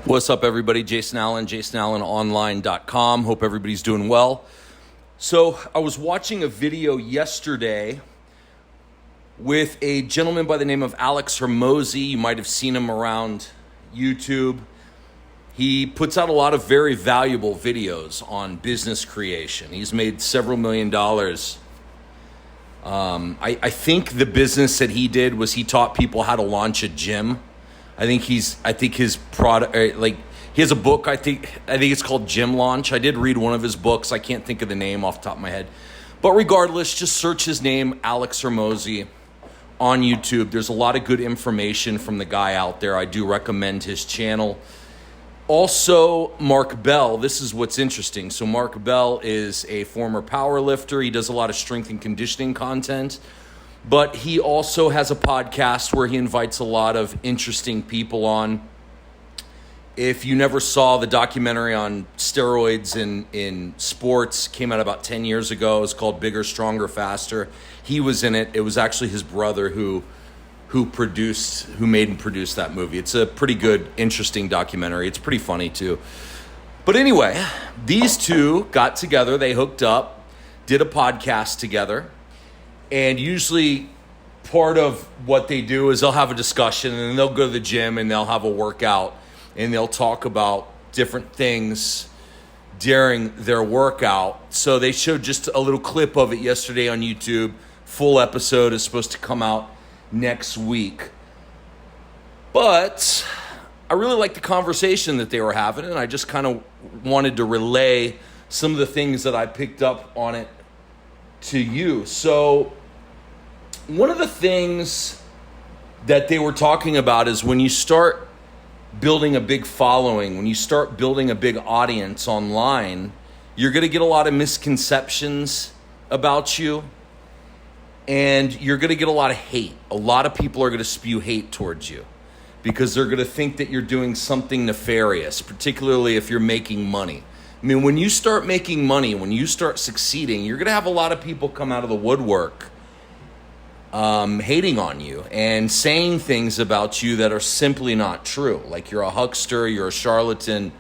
What's up, everybody? Jason Allen, jasonallenonline.com. Hope everybody's doing well. So I was watching a video yesterday with a gentleman by the name of Alex Hormozi. You might have seen him around YouTube. He puts out a lot of very valuable videos on business creation. He's made several $1 million. I think the business that he did was he taught people how to launch a gym. I think his product, he has a book. I think it's called Gym Launch. I did read one of his books. I can't think of the name off the top of my head, but regardless, just search his name, Alex Hormozi, on YouTube. There's a lot of good information from the guy out there. I do recommend his channel. Also, Mark Bell. This is what's interesting. So Mark Bell is a former power lifter. He does a lot of strength and conditioning content. But he also has a podcast where he invites a lot of interesting people on. If you never saw the documentary on steroids in sports, came out about 10 years ago. It's called Bigger, Stronger, Faster. He was in it. It was actually his brother who made and produced that movie. It's a pretty good, interesting documentary. It's pretty funny too. But anyway, these two got together. They hooked up, did a podcast together. And usually part of what they do is they'll have a discussion and then they'll go to the gym and they'll have a workout and they'll talk about different things during their workout. So they showed just a little clip of it yesterday on YouTube. Full episode is supposed to come out next week. But I really liked the conversation that they were having, and I just kind of wanted to relay some of the things that I picked up on it to you. So one of the things that they were talking about is when you start building a big following, when you start building a big audience online, you're going to get a lot of misconceptions about you, and you're going to get a lot of hate. A lot of people are going to spew hate towards you because they're going to think that you're doing something nefarious, particularly if you're making money. I mean, when you start making money, when you start succeeding, you're going to have a lot of people come out of the woodwork hating on you and saying things about you that are simply not true. Like you're a huckster, you're a charlatan,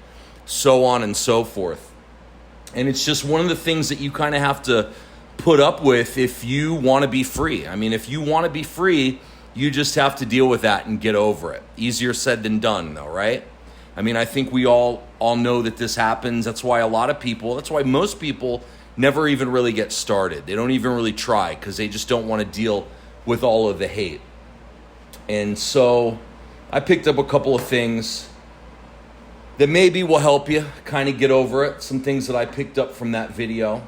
so on and so forth. And it's just one of the things that you kind of have to put up with if you want to be free. I mean, if you want to be free, you just have to deal with that and get over it. Easier said than done, though, right? I mean, I think we all know that this happens. That's why most people never even really get started. They don't even really try because they just don't want to deal with all of the hate. And so I picked up a couple of things that maybe will help you kind of get over it. Some things that I picked up from that video.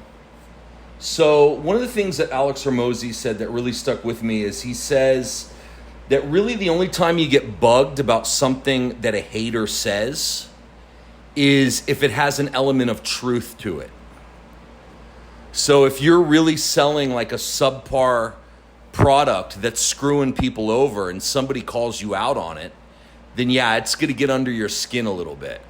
So one of the things that Alex Hormozi said that really stuck with me is he says that really the only time you get bugged about something that a hater says is if it has an element of truth to it. So if you're really selling like a subpar product that's screwing people over and somebody calls you out on it, then yeah, it's going to get under your skin a little bit.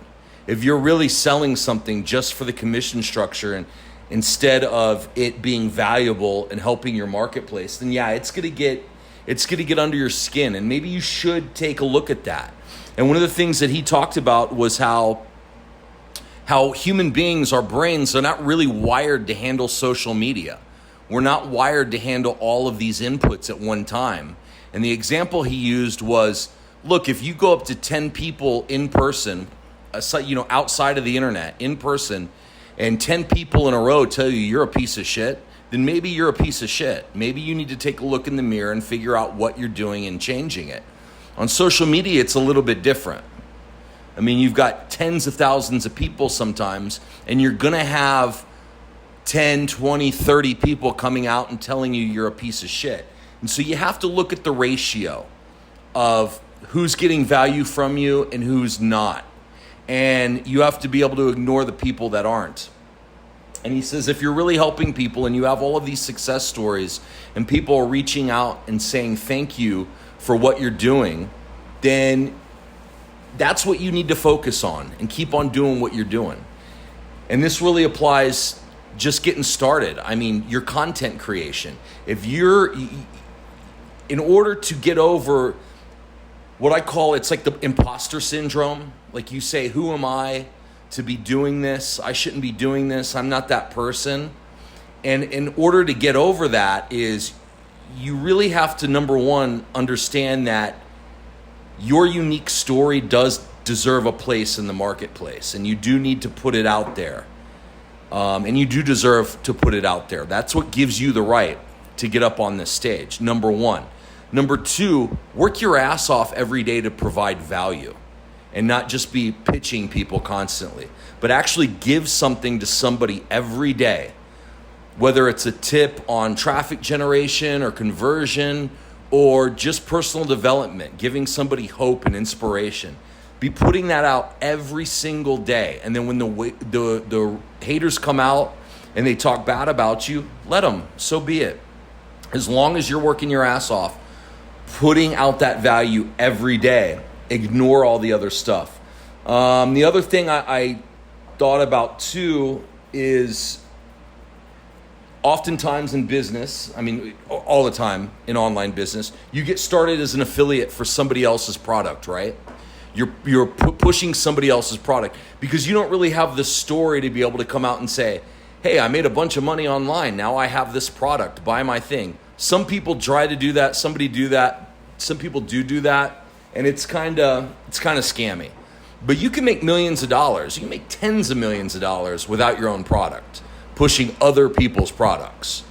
If you're really selling something just for the commission structure and instead of it being valuable and helping your marketplace, then yeah, it's going to get under your skin, and maybe you should take a look at that. And one of the things that he talked about was how human beings, our brains, are not really wired to handle social media. We're not wired to handle all of these inputs at one time. And the example he used was, look, if you go up to 10 people in person, outside of the internet, in person, and 10 people in a row tell you you're a piece of shit, then maybe you're a piece of shit. Maybe you need to take a look in the mirror and figure out what you're doing and changing it. On social media, it's a little bit different. I mean, you've got tens of thousands of people sometimes, and you're going to have 10, 20, 30 people coming out and telling you you're a piece of shit. And so you have to look at the ratio of who's getting value from you and who's not. And you have to be able to ignore the people that aren't. And he says, if you're really helping people and you have all of these success stories and people are reaching out and saying thank you for what you're doing, then that's what you need to focus on and keep on doing what you're doing. And this really applies just getting started. I mean, your content creation. In order to get over what I call, it's like the impostor syndrome. Like you say, who am I to be doing this? I shouldn't be doing this. I'm not that person. And in order to get over that is you really have to, number one, understand that your unique story does deserve a place in the marketplace, and you do need to put it out there. And you do deserve to put it out there. That's what gives you the right to get up on this stage, number one. Number two, work your ass off every day to provide value and not just be pitching people constantly, but actually give something to somebody every day, whether it's a tip on traffic generation or conversion or just personal development, giving somebody hope and inspiration. Be putting that out every single day. And then when the haters come out and they talk bad about you, let them, so be it. As long as you're working your ass off, putting out that value every day, ignore all the other stuff. The other thing I thought about too is oftentimes in business, I mean, all the time in online business, you get started as an affiliate for somebody else's product, right? You're pushing somebody else's product because you don't really have the story to be able to come out and say, hey, I made a bunch of money online. Now I have this product. Buy my thing. Some people try to do that. Some people do that. And it's kind of scammy. But you can make millions of dollars. You can make tens of millions of dollars without your own product, pushing other people's products.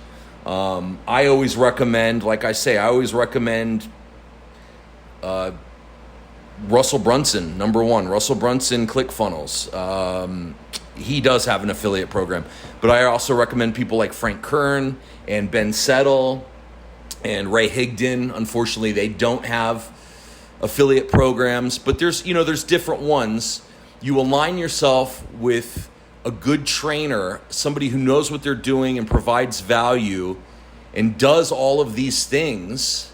I always recommend, Russell Brunson, number one. Russell Brunson, ClickFunnels. He does have an affiliate program. But I also recommend people like Frank Kern and Ben Settle and Ray Higdon. Unfortunately, they don't have affiliate programs. But there's different ones. You align yourself with a good trainer, somebody who knows what they're doing and provides value and does all of these things,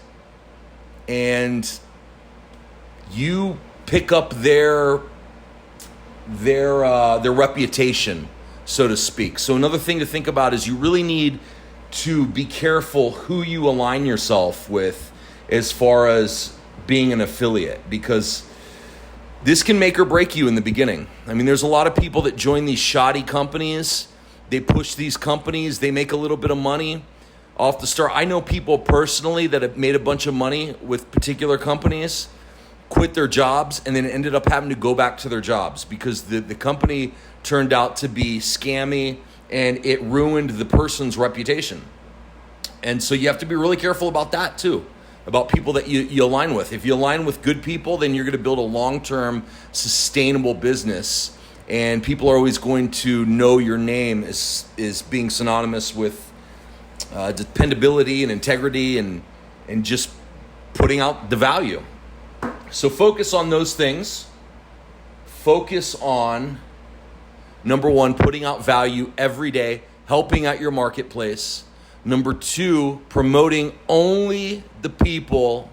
and you pick up their reputation, so to speak. So another thing to think about is you really need to be careful who you align yourself with as far as being an affiliate, because this can make or break you in the beginning. I mean, there's a lot of people that join these shoddy companies. They push these companies. They make a little bit of money off the start. I know people personally that have made a bunch of money with particular companies, quit their jobs, and then ended up having to go back to their jobs because the company turned out to be scammy and it ruined the person's reputation. And so you have to be really careful about that too, about people that you align with. If you align with good people, then you're going to build a long-term sustainable business, and people are always going to know your name is being synonymous with dependability and integrity and just putting out the value. So focus on those things. Focus on, number one, putting out value every day, helping out your marketplace. Number two, promoting only the people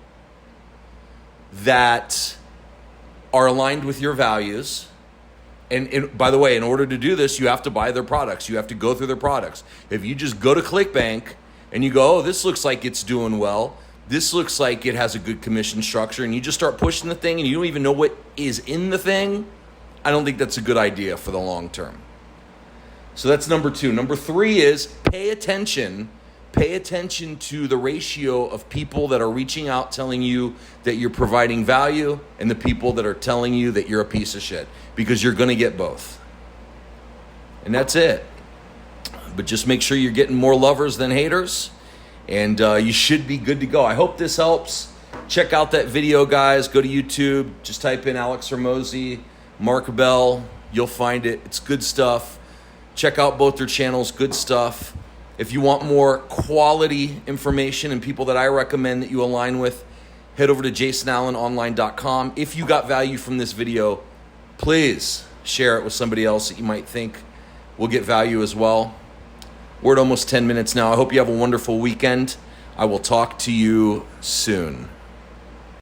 that are aligned with your values. And by the way, in order to do this, you have to buy their products. You have to go through their products. If you just go to ClickBank and you go, oh, this looks like it's doing well, this looks like it has a good commission structure, and you just start pushing the thing and you don't even know what is in the thing, I don't think that's a good idea for the long term. So that's number two. Number three is pay attention to the ratio of people that are reaching out telling you that you're providing value and the people that are telling you that you're a piece of shit, because you're going to get both. And that's it. But just make sure you're getting more lovers than haters, and you should be good to go. I hope this helps. Check out that video, guys. Go to YouTube. Just type in Alex Hormozi, Mark Bell. You'll find it. It's good stuff. Check out both their channels. Good stuff. If you want more quality information and people that I recommend that you align with, head over to jasonallenonline.com. If you got value from this video, please share it with somebody else that you might think will get value as well. We're at almost 10 minutes now. I hope you have a wonderful weekend. I will talk to you soon.